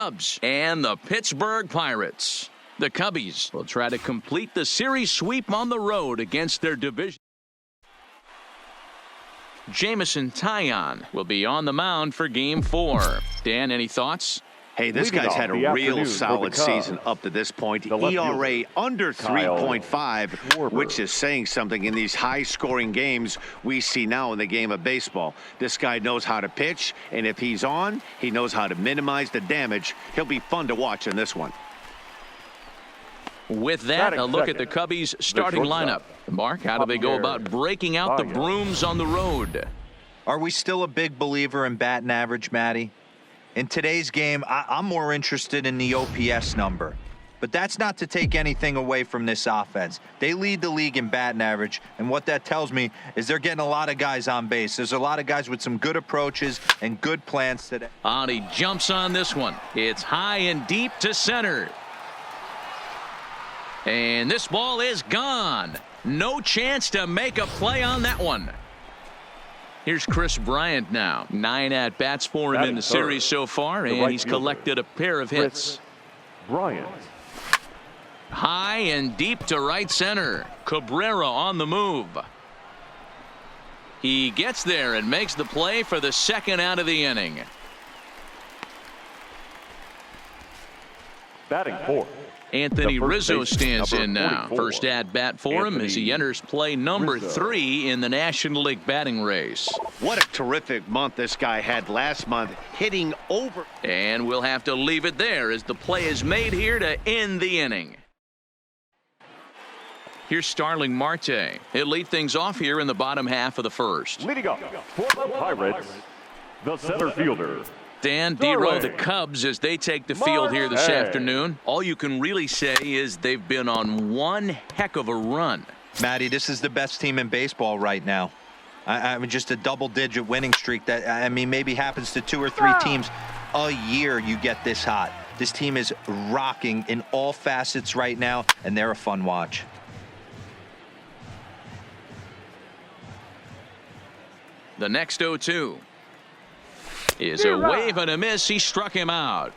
Cubs and the Pittsburgh Pirates. The Cubbies will try to complete the series sweep on the road against their division. Jamison Taillon will be on the mound for Game 4. Dan, any thoughts? Hey, this guy's had a real solid season up to this point. ERA under 3.5, which is saying something in these high-scoring games we see now in the game of baseball. This guy knows how to pitch, and if he's on, he knows how to minimize the damage. He'll be fun to watch in this one. With that, a look at the Cubbies' starting lineup. Mark, how do they go about breaking out the brooms on the road? Are we still a big believer in batting average, Matty? In today's game, I'm more interested in the OPS number. But that's not to take anything away from this offense. They lead the league in batting average, and what that tells me is they're getting a lot of guys on base. There's a lot of guys with some good approaches and good plans today. He jumps on this one. It's high and deep to center. And this ball is gone. No chance to make a play on that one. Here's Chris Bryant now. 9 at-bats for him in the series so far, and he's collected a pair of hits. Bryant. High and deep to right center. Cabrera on the move. He gets there and makes the play for the second out of the inning. Batting fourth. Anthony Rizzo stands in now. First at-bat for him as he enters play number 3 in the National League batting race. What a terrific month this guy had last month, hitting over. And we'll have to leave it there as the play is made here to end the inning. Here's Starling Marte. He'll lead things off here in the bottom half of the first. Leading up for the Pirates, the center fielder. Dan, D-Row, the Cubs, as they take the field here this afternoon, all you can really say is they've been on one heck of a run. Matty, this is the best team in baseball right now. I mean, just a double-digit winning streak that, I mean, maybe happens to 2 or 3 teams a year you get this hot. This team is rocking in all facets right now, and they're a fun watch. The next 0-2. Is a wave and a miss. He struck him out.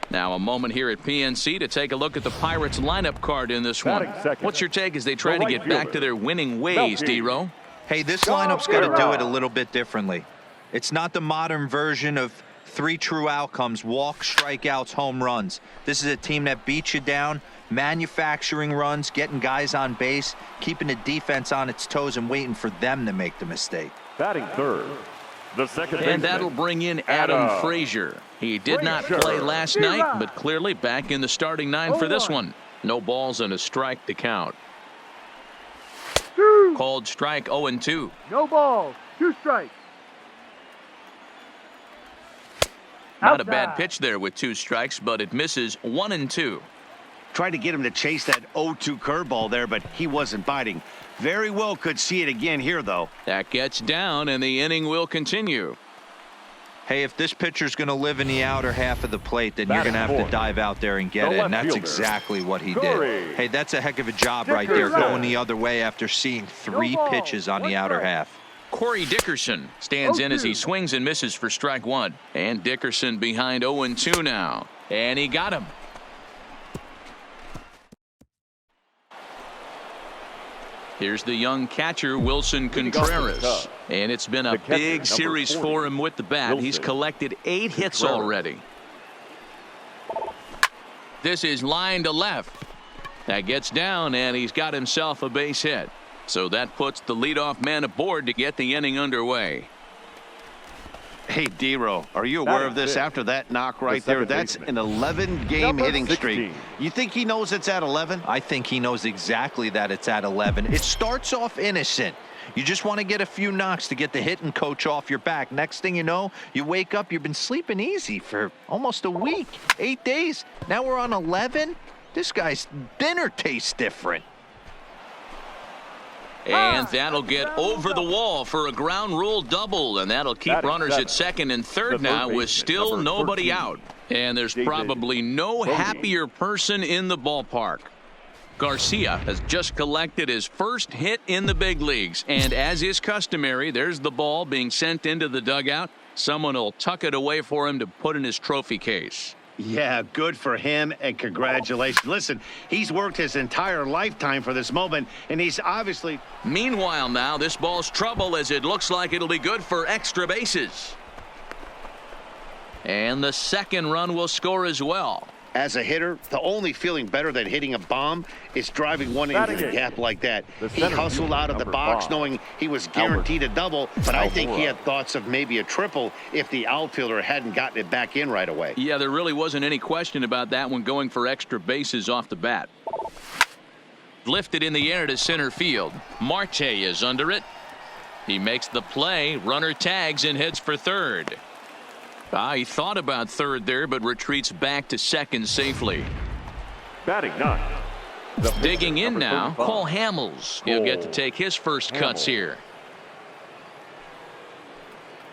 Now a moment here at PNC to take a look at the Pirates lineup card in this one. What's your take as they try to get back to their winning ways, D-Row? Hey, this lineup's got to do it a little bit differently. It's not the modern version of 3 true outcomes: walks, strikeouts, home runs. This is a team that beats you down, manufacturing runs, getting guys on base, keeping the defense on its toes and waiting for them to make the mistake. Batting third. The second and that'll bring in Adam Frazier. He did not play last night, but clearly back in the starting 9 for this one. No balls and a strike to count. Called strike 0-2. No balls, 2 strikes. Not a bad pitch there with 2 strikes, but it misses 1-2. Tried to get him to chase that 0-2 curveball there, but he wasn't biting. Very well could see it again here, though. That gets down, and the inning will continue. Hey, if this pitcher's going to live in the outer half of the plate, then you're going to have to dive out there and get it, and that's exactly what he did. Hey, that's a heck of a job right there, going the other way after seeing 3 pitches on the outer half. Corey Dickerson stands in as he swings and misses for strike 1. And Dickerson behind 0-2 now. And he got him. Here's the young catcher, Wilson Contreras. And it's been a big series for him with the bat. He's collected 8 hits already. This is line to left. That gets down, and he's got himself a base hit. So that puts the leadoff man aboard to get the inning underway. Hey, D-Row, are you aware of this after that knock right there? That's an 11-game hitting streak. You think he knows it's at 11? I think he knows exactly that it's at 11. It starts off innocent. You just want to get a few knocks to get the hitting coach off your back. Next thing you know, you wake up, you've been sleeping easy for almost a week, 8 days. Now we're on 11. This guy's dinner tastes different. And that'll get over the wall for a ground rule double, and that'll keep runners at second and third now with still nobody out. And there's probably no happier person in the ballpark. Garcia has just collected his first hit in the big leagues, and as is customary, there's the ball being sent into the dugout, Someone will tuck it away for him to put in his trophy case. Yeah, good for him, and congratulations. Listen, he's worked his entire lifetime for this moment, and he's obviously... Meanwhile now, this ball's trouble as it looks like it'll be good for extra bases. And the second run will score as well. As a hitter, the only feeling better than hitting a bomb is driving one into the gap like that. He hustled out of the box knowing he was guaranteed a double, but I think he had thoughts of maybe a triple if the outfielder hadn't gotten it back in right away. Yeah, there really wasn't any question about that one, going for extra bases off the bat. Lifted in the air to center field. Marte is under it. He makes the play. Runner tags and heads for third. He thought about third there, but retreats back to second safely. Batting ninth. Digging in now, Cole Hamels. He'll get to take his first cuts here.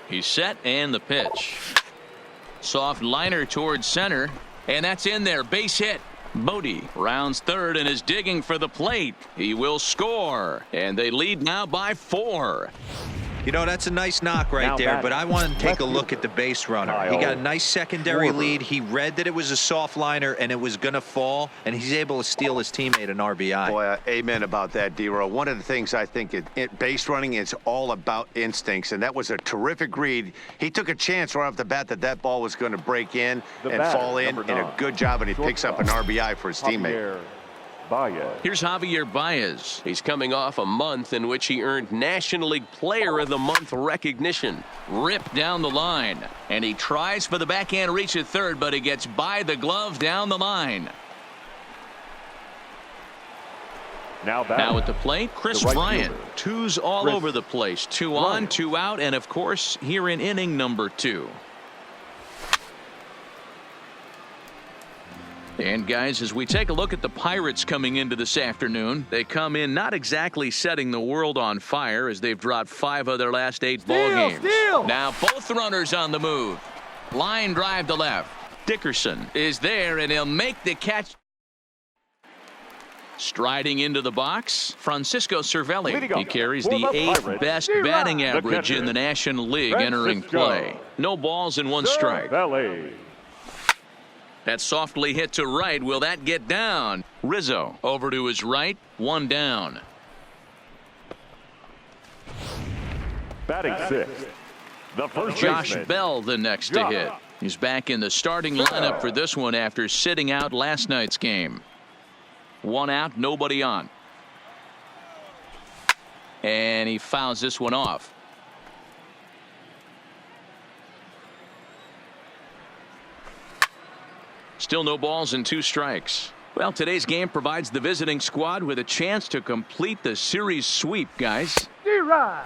He's set, and the pitch. Soft liner towards center, and that's in there. Base hit. Bodie rounds third and is digging for the plate. He will score, and they lead now by 4. You know, that's a nice knock right there, but I want to take a look at the base runner. He got a nice secondary lead. He read that it was a soft liner and it was going to fall, and he's able to steal his teammate an RBI. Boy, amen about that, D-Row. One of the things I think base running is all about instincts, and that was a terrific read. He took a chance right off the bat that ball was going to break in and fall in, and a good job, and he picks up an RBI for his teammate. Here's Javier Baez. He's coming off a month in which he earned National League Player of the Month recognition. Ripped down the line, and he tries for the backhand reach at third, but he gets by the glove down the line. Now at the plate, Chris Bryant. Twos all over the place. 2 on, 2 out, and of course here in inning number 2. And guys, as we take a look at the Pirates coming into this afternoon, they come in not exactly setting the world on fire as they've dropped 5 of their last 8 ball games. Now both runners on the move. Line drive to left. Dickerson is there, and he'll make the catch. Striding into the box, Francisco Cervelli. He carries the 8th best batting average in the National League entering play. No balls and 1 strike. That's softly hit to right. Will that get down? Rizzo over to his right. 1 down. Batting 6th. The first Josh baseman. Bell the next to hit. He's back in the starting lineup for this one after sitting out last night's game. 1 out, nobody on. And he fouls this one off. Still no balls and 2 strikes. Well, today's game provides the visiting squad with a chance to complete the series sweep, guys.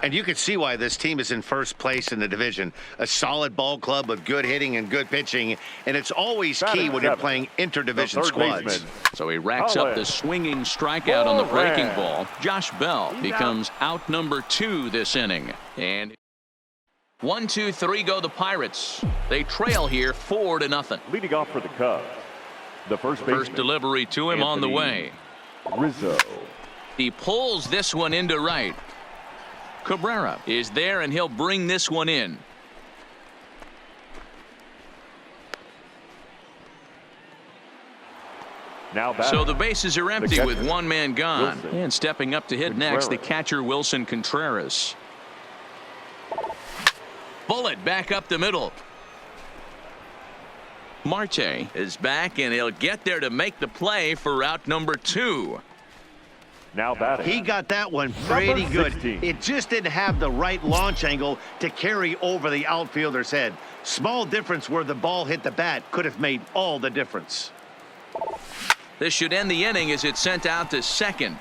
And you can see why this team is in first place in the division. A solid ball club with good hitting and good pitching, and it's always key when you're playing interdivision squads. So he racks up the swinging strikeout on the breaking ball. Josh Bell becomes out number 2 this inning. And 1, 2, 3 go the Pirates. They trail here 4-0. Leading off for the Cubs, the first delivery to him on the way. Rizzo. He pulls this one into right. Cabrera is there, and he'll bring this one in. So the bases are empty with 1 man gone. Wilson. And stepping up to hit next, the catcher Wilson Contreras. Bullet back up the middle. Marte is back, and he'll get there to make the play for out number 2. Now batting. He got that one pretty good. 16. It just didn't have the right launch angle to carry over the outfielder's head. Small difference where the ball hit the bat could have made all the difference. This should end the inning as it's sent out to second.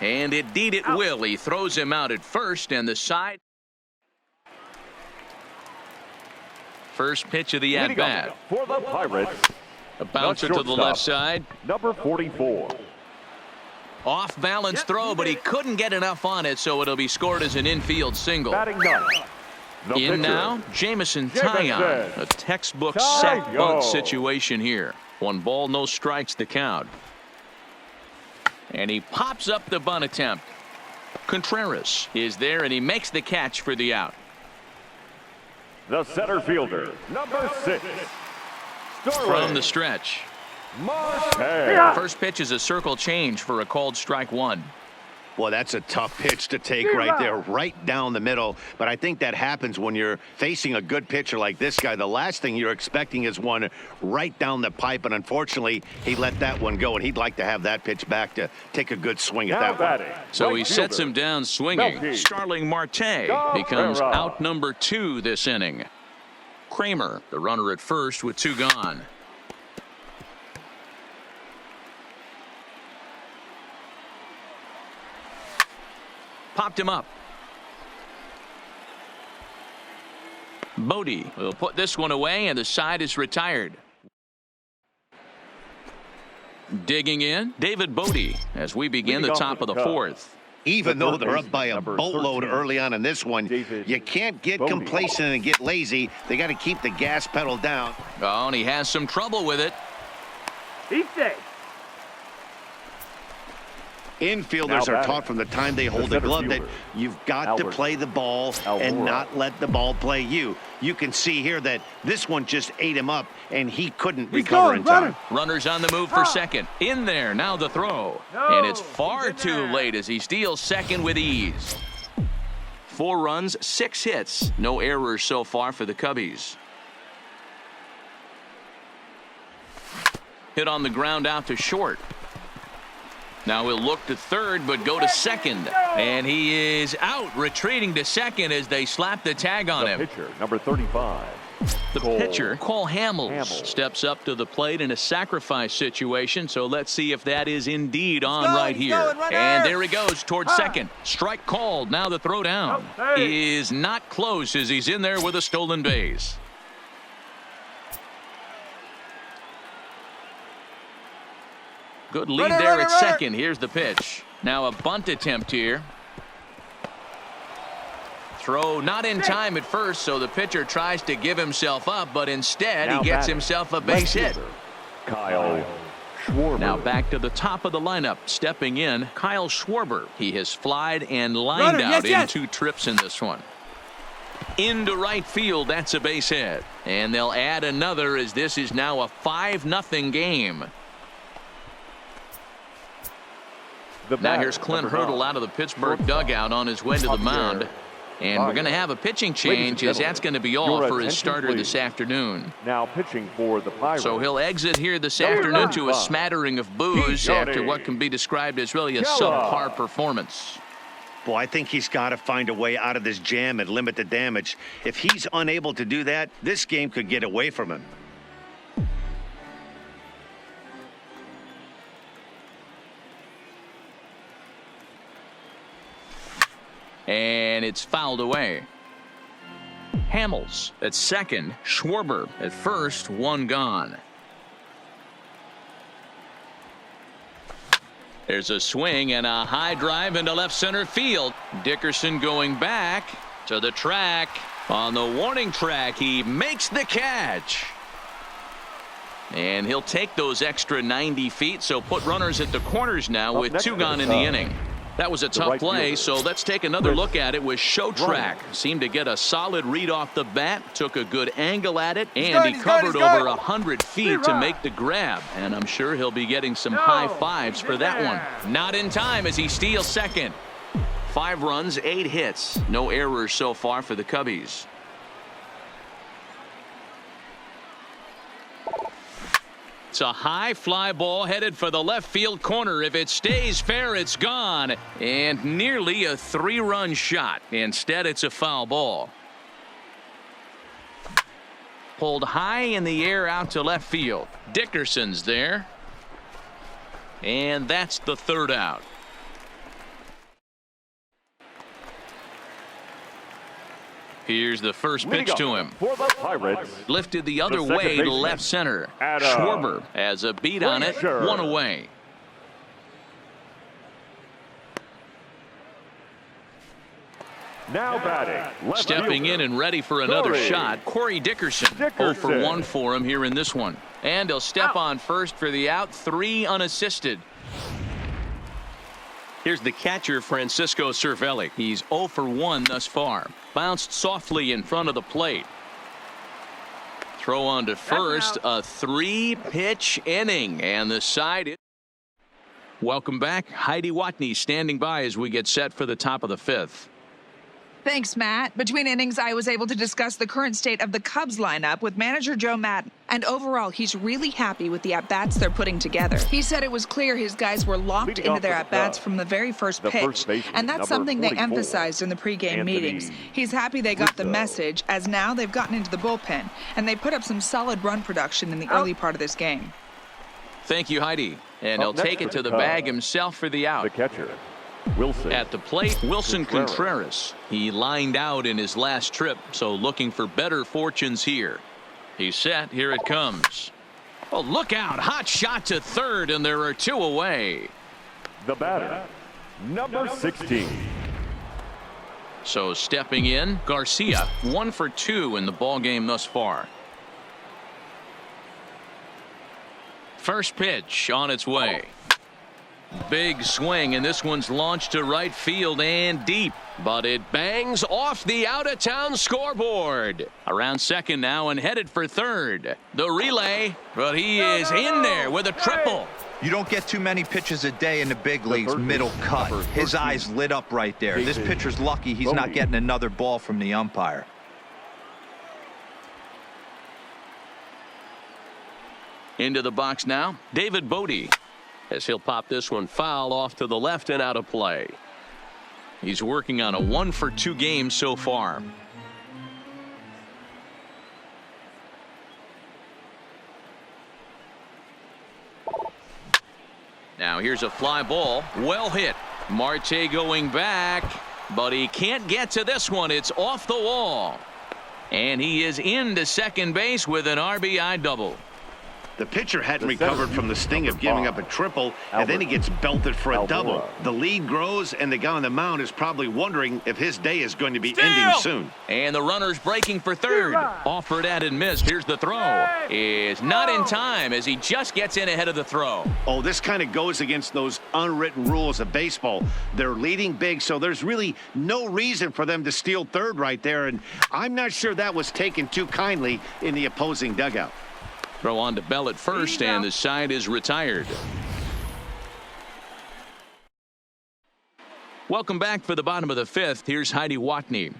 And indeed it will. He throws him out at first, and the side. First pitch of the at-bat. For the Pirates. A bouncer to the left side. Number 44. Off balance throw, but he couldn't get enough on it, so it'll be scored as an infield single. Batting 9. In now, Jamison Taillon. A textbook sack bunt situation here. 1 ball, no strikes the count. And he pops up the bunt attempt. Contreras is there, and he makes the catch for the out. The center fielder, number 6. From the stretch. Marte. First pitch is a circle change for a called strike one. Boy, that's a tough pitch to take right there, right down the middle. But I think that happens when you're facing a good pitcher like this guy. The last thing you're expecting is one right down the pipe, and unfortunately, he let that one go, and he'd like to have that pitch back to take a good swing at that one. So he sets him down swinging. Starling Marte becomes out number 2 this inning. Kramer, the runner at first with 2 gone. Popped him up. Bodie will put this one away, and the side is retired. Digging in, David Bodie, as we begin the top of the 4th. Even though they're up by a boatload early on in this one, you can't get complacent and get lazy. They got to keep the gas pedal down. Oh, and he has some trouble with it. He's safe. Infielders are taught from the time they hold the glove that you've got to play the ball and not let the ball play you. You can see here that this one just ate him up, and he couldn't recover in time. Runners on the move for second. In there, now the throw. And it's far too late as he steals second with ease. 4 runs, 6 hits. No errors so far for the Cubbies. Hit on the ground out to short. Now he'll look to third, but go to second. And he is out, retreating to second as they slap the tag on him. Pitcher, number 35. The pitcher, Cole Hamels, steps up to the plate in a sacrifice situation. So let's see if that is indeed on right here. And there he goes towards second. Strike called. Now the throw down is not close as he's in there with a stolen base. Good lead there at second. Here's the pitch. Now a bunt attempt here. Throw not in time at first, so the pitcher tries to give himself up, but instead he gets himself a base hit. Kyle Schwarber. Now back to the top of the lineup. Stepping in, Kyle Schwarber. He has flied and lined out in 2 trips in this one. Into right field, that's a base hit. And they'll add another as this is now a 5-0 game. Now here's Clint Hurdle out of the Pittsburgh dugout on his way to the mound. And we're going to have a pitching change as that's going to be all for his starter this afternoon. Now pitching for the Pirates. So he'll exit here this afternoon to a smattering of boos after what can be described as really a subpar performance. Boy, I think he's got to find a way out of this jam and limit the damage. If he's unable to do that, this game could get away from him. And it's fouled away. Hamels at second. Schwarber at first. 1 gone. There's a swing and a high drive into left center field. Dickerson going back to the track. On the warning track, he makes the catch. And he'll take those extra 90 feet, so put runners at the corners now with 2 gone in the inning. That was a tough play, so let's take another look at it with Showtrack. Seemed to get a solid read off the bat, took a good angle at it, and he covered over 100 feet to make the grab. And I'm sure he'll be getting some high fives for that one. Not in time as he steals second. 5 runs, 8 hits. No errors so far for the Cubbies. It's a high fly ball headed for the left field corner. If it stays fair, it's gone. And nearly a 3-run shot. Instead, it's a foul ball. Pulled high in the air out to left field. Dickerson's there. And that's the 3rd out. Here's the first pitch to him. For the Pirates. Lifted the other way to left center. Schwarber has a beat on it. 1 away. Now batting. Stepping in and ready for another shot. Corey Dickerson. 0 for 1 for him here in this one. And he'll step on first for the out. 3 unassisted. Here's the catcher, Francisco Cervelli. He's 0 for 1 thus far. Bounced softly in front of the plate. Throw on to first, a 3-pitch inning, and the side. Welcome back. Heidi Watney standing by as we get set for the top of the 5th. Thanks, Matt. Between innings, I was able to discuss the current state of the Cubs lineup with manager Joe Maddon. And overall, he's really happy with the at-bats they're putting together. He said it was clear his guys were locked into their at-bats from the very first pitch. And that's something they emphasized in the pregame meetings. He's happy they got the message, as now they've gotten into the bullpen. And they put up some solid run production in the early part of this game. Thank you, Heidi. And he'll take it to the bag himself for the out. The catcher, Wilson. At the plate, Wilson Contreras. He lined out in his last trip, so looking for better fortunes here. He's set. Here it comes. Oh, look out. Hot shot to third, and there are 2 away. The batter, number 16. So stepping in, Garcia, 1 for 2 in the ballgame thus far. First pitch on its way. Big swing, and this one's launched to right field and deep, but it bangs off the out-of-town scoreboard. Around second now and headed for third. The relay, but he is in there with a triple. You don't get too many pitches a day in the big leagues, middle cut. His eyes lit up right there. This pitcher's lucky he's not getting another ball from the umpire. Into the box now, David Bodie, as he'll pop this one foul off to the left and out of play. He's working on a 1 for 2 game so far. Now here's a fly ball, well hit. Marte going back, but he can't get to this one. It's off the wall. And he is into second base with an RBI double. The pitcher hadn't recovered from the sting of giving up a triple, and then he gets belted for a double. The lead grows, and the guy on the mound is probably wondering if his day is going to be ending soon. And the runner's breaking for third. Offered at and missed. Here's the throw. Is not in time as he just gets in ahead of the throw. Oh, this kind of goes against those unwritten rules of baseball. They're leading big, so there's really no reason for them to steal third right there, and I'm not sure that was taken too kindly in the opposing dugout. Throw on to Bell at first, and the side is retired. Welcome back for the bottom of the 5th. Here's Heidi Watney.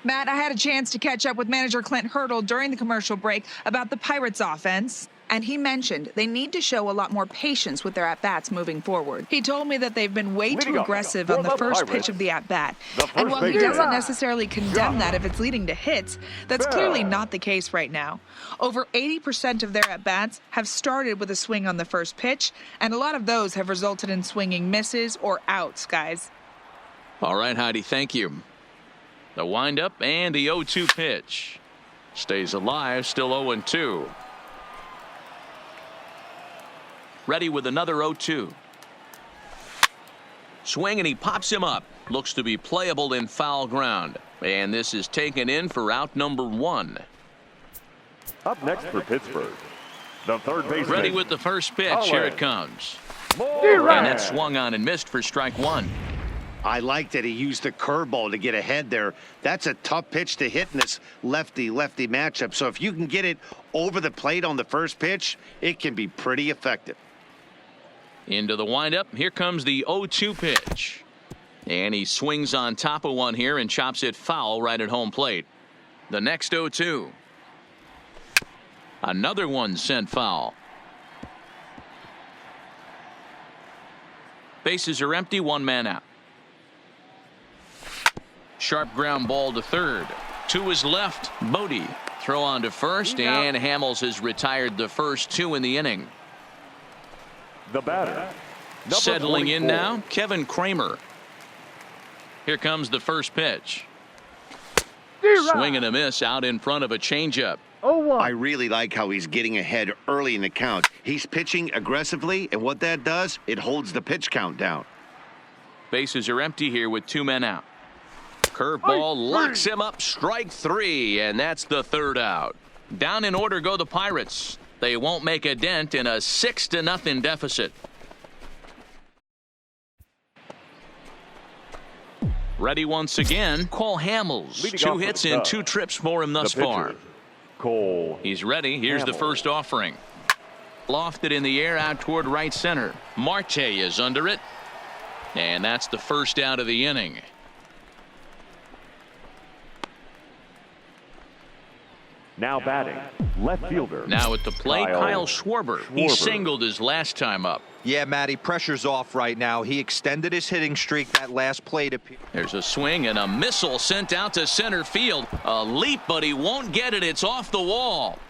Matt, I had a chance to catch up with manager Clint Hurdle during the commercial break about the Pirates offense. And he mentioned they need to show a lot more patience with their at-bats moving forward. He told me that they've been way too aggressive on the first pitch of the at-bat. And while he doesn't necessarily condemn that if it's leading to hits, that's clearly not the case right now. Over 80% of their at-bats have started with a swing on the first pitch, and a lot of those have resulted in swinging misses or outs, guys. All right, Heidi, thank you. The windup and the 0-2 pitch. Stays alive, still 0-2. Ready with another 0-2. Swing, and he pops him up. Looks to be playable in foul ground. And this is taken in for out number 1. Up next for Pittsburgh, the third baseman. Ready with the first pitch. Here it comes. And that swung on and missed for strike 1. I like that he used the curveball to get ahead there. That's a tough pitch to hit in this lefty-lefty matchup. So if you can get it over the plate on the first pitch, it can be pretty effective. Into the windup. Here comes the 0-2 pitch. And he swings on top of one here and chops it foul right at home plate. The next 0-2. Another one sent foul. Bases are empty, 1 man out. Sharp ground ball to third. To his left, Bodie. Throw on to first, and Hamels has retired the first 2 in the inning. The batter, settling in now, Kevin Kramer. Here comes the first pitch. Swing and a miss out in front of a changeup. I really like how he's getting ahead early in the count. He's pitching aggressively, and what that does, it holds the pitch count down. Bases are empty here with 2 men out. Curveball locks him up, strike 3, and that's the third out. Down in order go the Pirates. They won't make a dent in a 6-0 deficit. Ready once again, Cole Hamels. 2 hits and 2 trips for him thus far. Cole. He's ready. Here's the first offering. Lofted in the air out toward right center. Marte is under it. And that's the first out of the inning. Now batting, left fielder. Now at the plate, Kyle Schwarber. He singled his last time up. Yeah, Matty, pressure's off right now. He extended his hitting streak that last plate. There's a swing and a missile sent out to center field. A leap, but he won't get it. It's off the wall.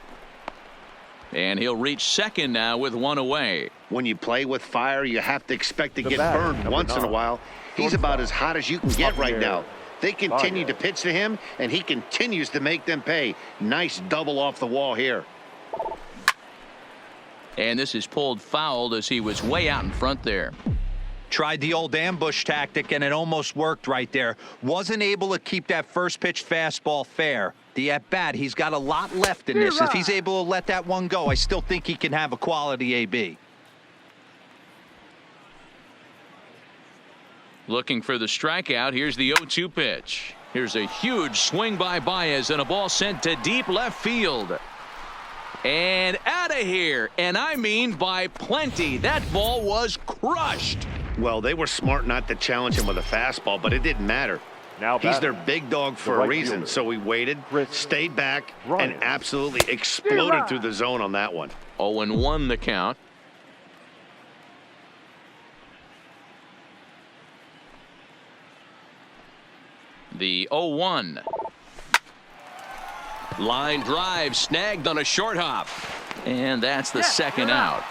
And he'll reach second now with one away. When you play with fire, you have to expect to get burned once in a while. He's about as hot as you can get right now. They continue to pitch to him, and he continues to make them pay. Nice double off the wall here. And this is pulled foul as he was way out in front there. Tried the old ambush tactic, and it almost worked right there. Wasn't able to keep that first pitch fastball fair. The at-bat, he's got a lot left in this. If he's able to let that one go, I still think he can have a quality AB. Looking for the strikeout. Here's the 0-2 pitch. Here's a huge swing by Baez and a ball sent to deep left field. And out of here. And I mean by plenty. That ball was crushed. Well, they were smart not to challenge him with a fastball, but it didn't matter. Now he's their big dog for a reason. So he waited, stayed back, and absolutely exploded through the zone on that one. 0-1 the count. The 0-1. Line drive snagged on a short hop. And that's the second out.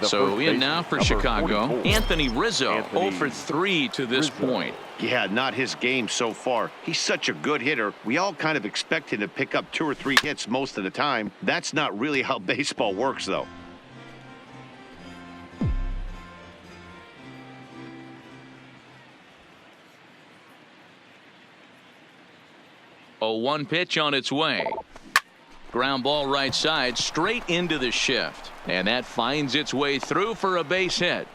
So in now for Chicago, 44. Anthony Rizzo, 0 for 3 to this point. Yeah, not his game so far. He's such a good hitter. We all kind of expect him to pick up 2 or 3 hits most of the time. That's not really how baseball works, though. A 1 pitch on its way. Ground ball right side, straight into the shift. And that finds its way through for a base hit.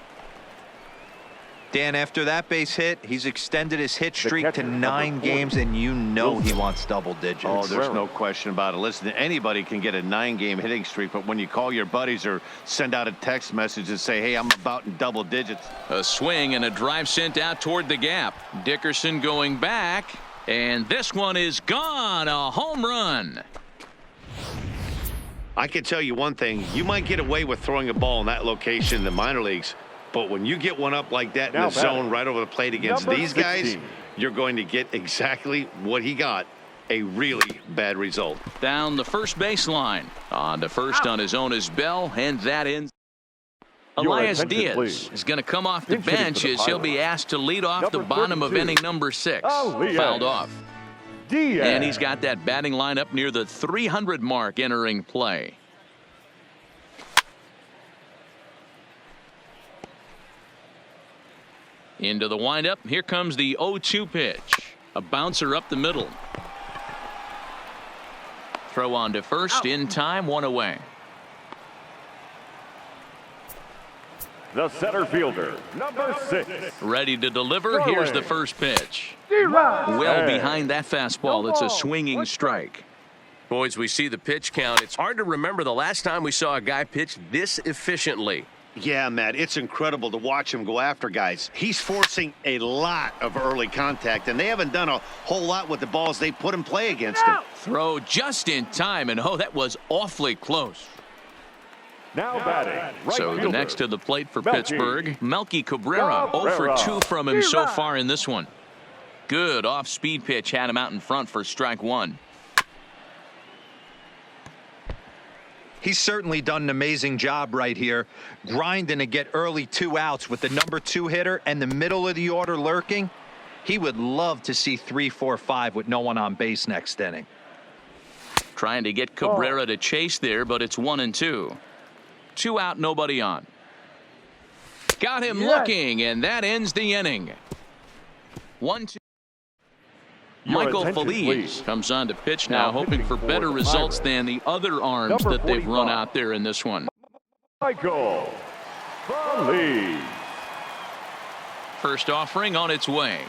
Dan, after that base hit, he's extended his hit streak to 9 games, and you know he wants double digits. Oh, there's no question about it. Listen, anybody can get a 9-game hitting streak, but when you call your buddies or send out a text message and say, hey, I'm about in double digits. A swing and a drive sent out toward the gap. Dickerson going back, and this one is gone. A home run. I can tell you one thing. You might get away with throwing a ball in that location in the minor leagues, but when you get one up like that in the zone right over the plate against these guys, you're going to get exactly what he got, a really bad result. Down the first baseline. On to first on his own is Bell, and that ends. Elias Diaz is going to come off the bench as he'll be asked to lead off the bottom of inning number 6. Fouled off. And he's got that batting line up near the 300 mark entering play. Into the windup. Here comes the 0-2 pitch. A bouncer up the middle. Throw on to first in time, 1 away. The center fielder, number 6. Ready to deliver. Here's the first pitch. Well behind that fastball. It's a swinging strike. Boys, we see the pitch count. It's hard to remember the last time we saw a guy pitch this efficiently. Yeah, Matt, it's incredible to watch him go after guys. He's forcing a lot of early contact, and they haven't done a whole lot with the balls they put in play against him. Throw just in time, and oh, that was awfully close. Now batting, right so fielder, the next to the plate for Melky. Pittsburgh, Melky Cabrera. 0 for 2 from him so far in this one. Good off-speed pitch had him out in front for strike 1. He's certainly done an amazing job right here, grinding to get early 2 outs with the number 2 hitter and the middle of the order lurking. He would love to see 3, 4, 5 with no one on base next inning. Trying to get Cabrera to chase there, but it's 1-2. 2 out, nobody on. Got him looking, and that ends the inning. 1-2. Michael Feliz comes on to pitch now, hoping for better results than the other arms that they've run out there in this one. Michael Feliz. First offering on its way.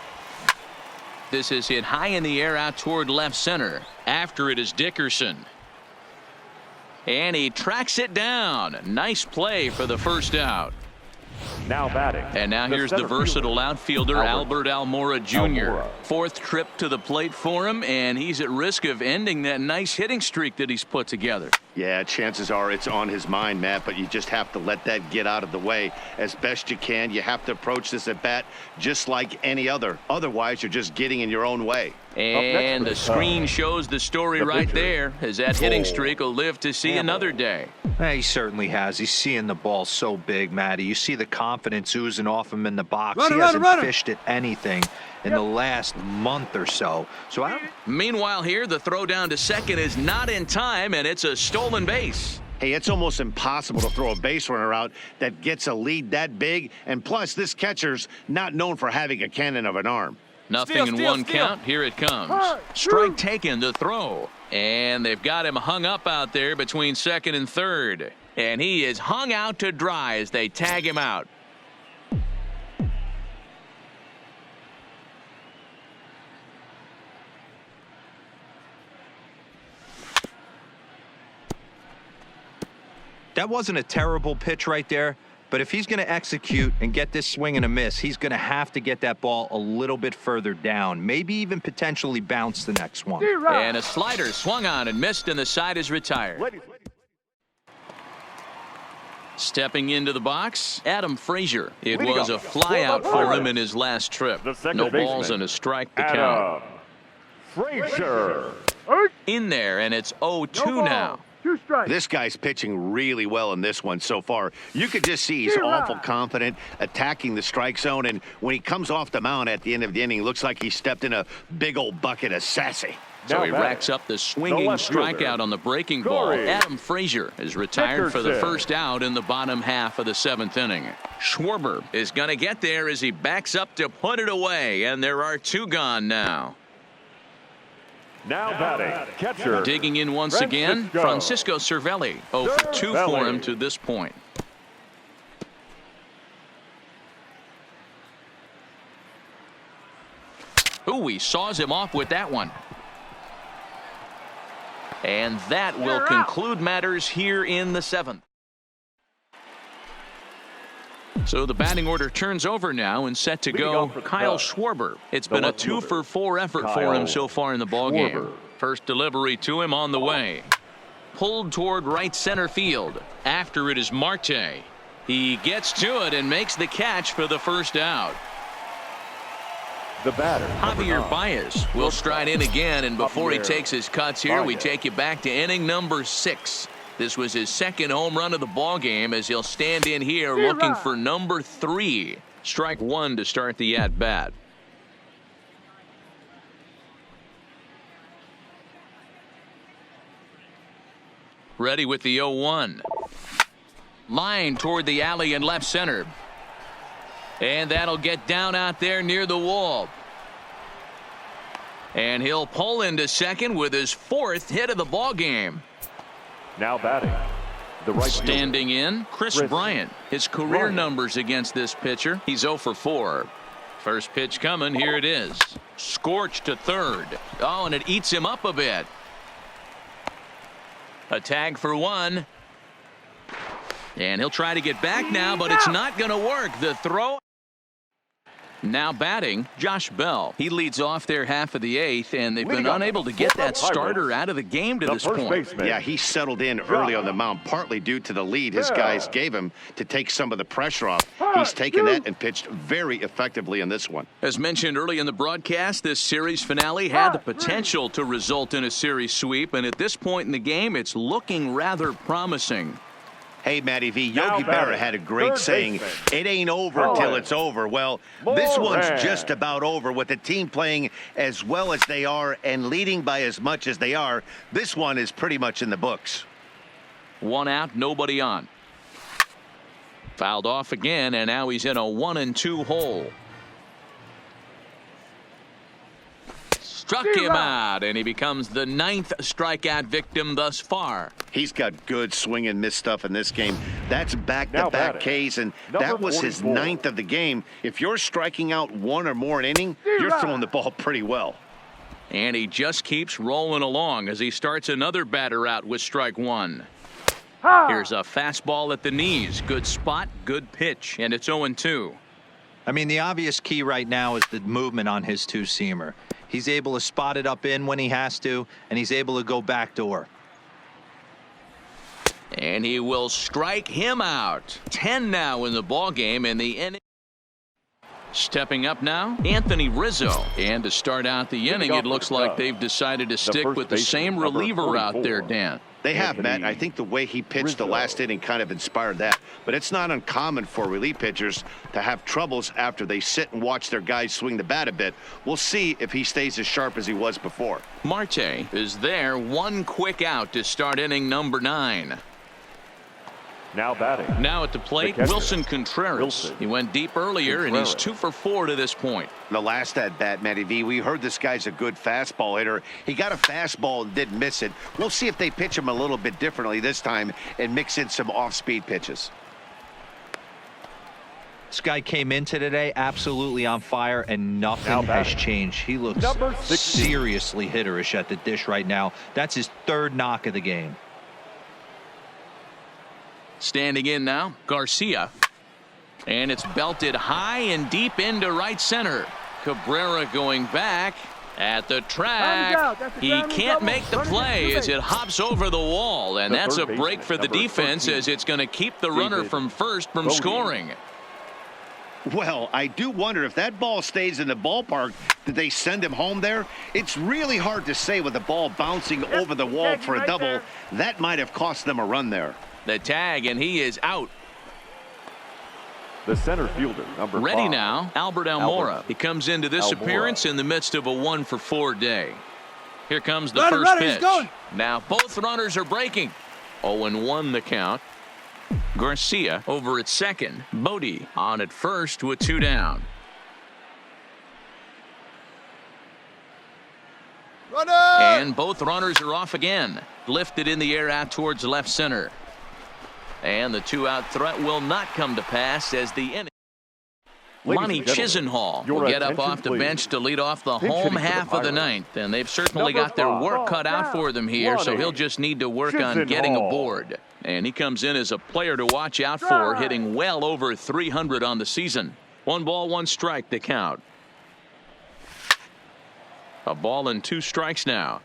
This is hit high in the air out toward left center. After it is Dickerson. And he tracks it down. Nice play for the first out. Now batting. And now here's the versatile outfielder, Albert Almora Jr. Fourth trip to the plate for him, and he's at risk of ending that nice hitting streak that he's put together. Yeah, chances are it's on his mind, Matt, but you just have to let that get out of the way as best you can. You have to approach this at bat just like any other. Otherwise, you're just getting in your own way. And the screen shows the story right there, as that hitting streak will live to see another day. He certainly has. He's seeing the ball so big, Matty. You see the confidence oozing off him in the box. He hasn't fished at anything in the last month or so. Meanwhile here, the throw down to second is not in time, and it's a stolen base. Hey, it's almost impossible to throw a base runner out that gets a lead that big. And plus, this catcher's not known for having a cannon of an arm. Nothing in one count. Here it comes. Strike taken, the throw. And they've got him hung up out there between second and third. And he is hung out to dry as they tag him out. That wasn't a terrible pitch right there, but if he's going to execute and get this swing and a miss, he's going to have to get that ball a little bit further down, maybe even potentially bounce the next one. And a slider swung on and missed, and the side is retired. Stepping into the box, Adam Frazier. It was a flyout for him in his last trip. No balls and a strike to count. Frazier. In there, and it's 0-2 now. This guy's pitching really well in this one so far. You could just see he's awful confident, attacking the strike zone, and when he comes off the mound at the end of the inning, it looks like he stepped in a big old bucket of sassy. So he racks up the swinging strikeout on the breaking ball. Adam Frazier is retired for the first out in the bottom half of the seventh inning. Schwarber is going to get there as he backs up to put it away, and there are two gone now. Now batting, catcher. Digging in once again, Francisco Cervelli. 0 for 2 for him to this point. Ooh, he saws him off with that one. And that will conclude matters here in the seventh. So the batting order turns over now and set to go Kyle Schwarber. It's been a 2-for-4 effort for him so far in the ballgame. First delivery to him on the way. Pulled toward right center field. After it is Marte. He gets to it and makes the catch for the first out. The batter, Javier Baez will stride in again, and before he takes his cuts here, we take you back to inning number 6. This was his second home run of the ball game as he'll stand in here looking for number 3. Strike one to start the at-bat. Ready with the 0-1. Line toward the alley in left center. And that'll get down out there near the wall. And he'll pull into second with his 4th hit of the ball game. Now batting, the right standing in, Chris Bryant. His career numbers against this pitcher, he's 0 for 4. First pitch coming, here it is. Scorched to third. Oh, and it eats him up a bit. A tag for 1. And he'll try to get back now, but it's not going to work. The throw. Now batting, Josh Bell. He leads off their half of the 8th, and they've been unable to get that starter out of the game to this point. Yeah, he settled in early on the mound, partly due to the lead his guys gave him to take some of the pressure off. He's taken that and pitched very effectively in this one. As mentioned early in the broadcast, this series finale had the potential to result in a series sweep, and at this point in the game, it's looking rather promising. Hey, Matty V, Yogi Berra had a great saying, it ain't over till it's over. Well, this one's just about over with the team playing as well as they are and leading by as much as they are. This one is pretty much in the books. 1 out, nobody on. Fouled off again, and now he's in a 1-2 hole. struck him out, and he becomes the 9th strikeout victim thus far. He's got good swing and miss stuff in this game. That's back-to-back Ks, and that was his 9th of the game. If you're striking out one or more an inning, you're throwing the ball pretty well. And he just keeps rolling along as he starts another batter out with strike one. Here's a fastball at the knees. Good spot, good pitch, and it's 0-2. I mean, the obvious key right now is the movement on his two-seamer. He's able to spot it up in when he has to, and he's able to go backdoor. And he will strike him out. 10 now in the ballgame, and the inning. Stepping up now, Anthony Rizzo. And to start out the inning, it looks like they've decided to stick with the same reliever out there, Dan. They have, Matt. I think the way he pitched the last inning kind of inspired that. But it's not uncommon for relief pitchers to have troubles after they sit and watch their guys swing the bat a bit. We'll see if he stays as sharp as he was before. Marte is there. One quick out to start inning number 9. Now batting. Now at the plate, Wilson Contreras. He went deep earlier, and he's 2 for 4 to this point. The last at bat, Matty V, we heard this guy's a good fastball hitter. He got a fastball and didn't miss it. We'll see if they pitch him a little bit differently this time and mix in some off-speed pitches. This guy came into today absolutely on fire, and nothing has changed. He looks seriously hitterish at the dish right now. That's his 3rd knock of the game. Standing in now, Garcia. And it's belted high and deep into right center. Cabrera going back at the track. He can't make the play as it hops over the wall. And that's a break for the defense, as it's going to keep the runner from first from scoring. Well, I do wonder if that ball stays in the ballpark, did they send him home there? It's really hard to say with the ball bouncing over the wall for a double. That might have cost them a run there. The tag, and he is out. The center fielder, number 5. Ready now, Albert Almora. He comes into this appearance in the midst of a 1 for 4 day. Here comes the first pitch. Now both runners are breaking. 0-1 the count. Garcia over at second. Bodie on at first with 2 down. And both runners are off again. Lifted in the air out towards left center. And the 2-out threat will not come to pass as the inning. Lonnie Chisenhall will get up off the bench to lead off the home half of the 9th. And they've certainly got their work cut out for them here, so he'll just need to work on getting aboard. And he comes in as a player to watch out for, hitting well over 300 on the season. 1 ball, 1 strike the count. A ball and 2 strikes now.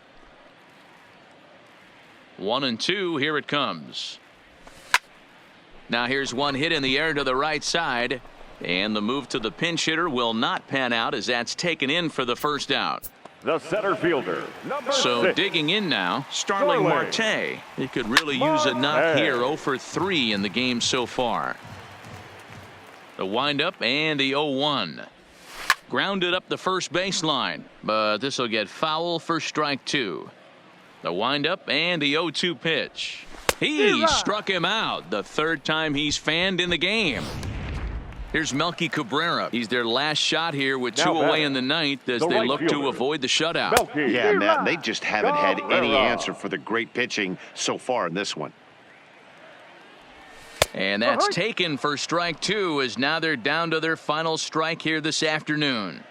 1-2, here it comes. Now here's one hit in the air to the right side, and the move to the pinch hitter will not pan out as that's taken in for the first out. The center fielder, number 6. Digging in now, Starling Marte. He could really use a knock here. 0 for 3 in the game so far. The windup and the 0-1. Grounded up the first baseline, but this will get foul for strike 2. The windup and the 0-2 pitch. He struck him out, the 3rd time he's fanned in the game. Here's Melky Cabrera. He's their last shot here with 2 away in the 9th as they look to avoid the shutout. Yeah, Matt, they just haven't had any answer for the great pitching so far in this one. And that's taken for strike 2, as now they're down to their final strike here this afternoon.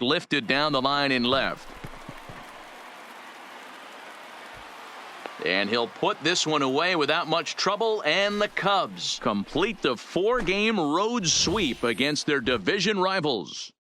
Lifted down the line in left. And he'll put this one away without much trouble, and the Cubs complete the 4-game road sweep against their division rivals.